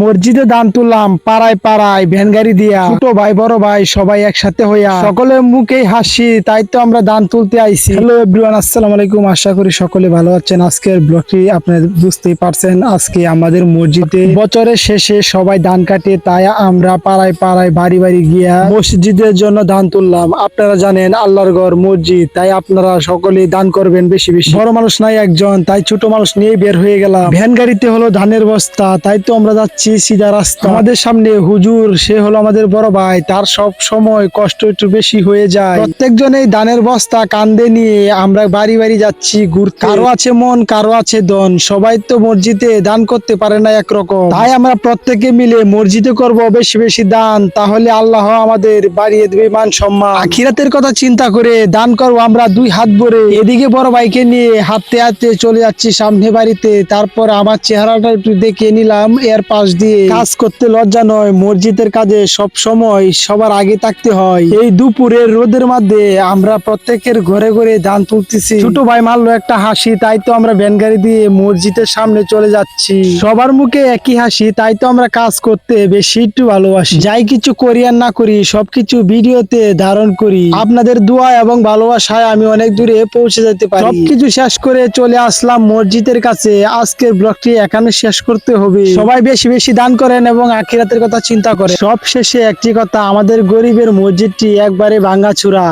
মসজিদে দান তুললাম, পাড়ায় পাড়ায় ভ্যান গাড়ি দিয়া, ছোট ভাই বড় ভাই সবাই একসাথে হইয়া, সকলের মুখেই হাসি, তাই তো আমরা দান তুলতে আইছি। হ্যালো এভরিওয়ান, আসসালামু আলাইকুম। আশা করি সকলে ভালো আছেন। আজকের ব্লগটি আপনারা বুঝতেই পারছেন, আজকে আমাদের মসজিদে বছরের শেষে সবাই দান কাটে, তাই আমরা পাড়ায় পাড়ায় বাড়ি বাড়ি গিয়া মসজিদের জন্য দান তুললাম। আপনারা জানেন আল্লাহর ঘর মসজিদ, তাই আপনারা সকলেই দান করবেন বেশি বেশি। বড় মানুষ নাই একজন, তাই ছোট মানুষ নিয়ে বের হয়ে গেলাম। ভ্যান গাড়িতে হলো ধানের বস্তা, তাই তো আমরা যাচ্ছি সিধা রাস্তা। আমাদের সামনে হুজুর, সে হলো আমাদের বড় ভাই, তার সব সময় কষ্ট একটু বেশি হয়ে যায়। প্রত্যেকজনেই ধানের বস্তা কান্দে নিয়ে আমরা বাড়ি বাড়ি যাচ্ছি ঘুরতে। কারো আছে মন, কারো আছে ধন, সবাই তো মসজিদে দান করতে পারে না একরকম, তাই আমরা প্রত্যেকে মিলে মসজিদে করব বেশি বেশি দান, তাহলে আল্লাহ আমাদের বাড়িয়ে দেবে মান সম্মান। আখিরাতের কথা চিন্তা করে দান করবো আমরা দুই হাত ভরে। এদিকে বড় ভাইকে নিয়ে হাঁটতে হাঁটতে চলে যাচ্ছি সামনে বাড়িতে। তারপর আমার চেহারাটা একটু দেখে নিলাম এর পাশ দিয়ে। কাজ করতে লজ্জা নয়, মসজিদের কাজে সব সময় সবার আগে থাকতে হয়। এই দুপুরের রোদের মধ্যে আমরা প্রত্যেকের ঘরে ঘরে দান তুলতেছি। ছোট ভাই মারলো একটা হাসি, তাই তো আমরা ভ্যান গাড়ি দিয়ে মসজিদের সামনে চলে যাচ্ছি। সবার মুখে একই হাসি, তাই তো আমরা কাজ করতে বেশি একটু ভালোবাসি। যাই কিছু করি আর না করি, সবকিছু ভিডিওতে ধারণ করি। আপনাদের দোয়া এবং ভালোবাসায় আমি অনেক দূরে পৌঁছে যেতে পারি। সবকিছু শেষ করে চলে আসলাম মসজিদের কাছে। আজকের ব্লগটি এখানে শেষ করতে হবে। সবাই বেশি বেশি দান করেন এবং আখিরাতের কথা চিন্তা করেন। সব শেষে একটি কথা, আমাদের গরিবের মসজিদটি একবারে ভাঙাচুরা।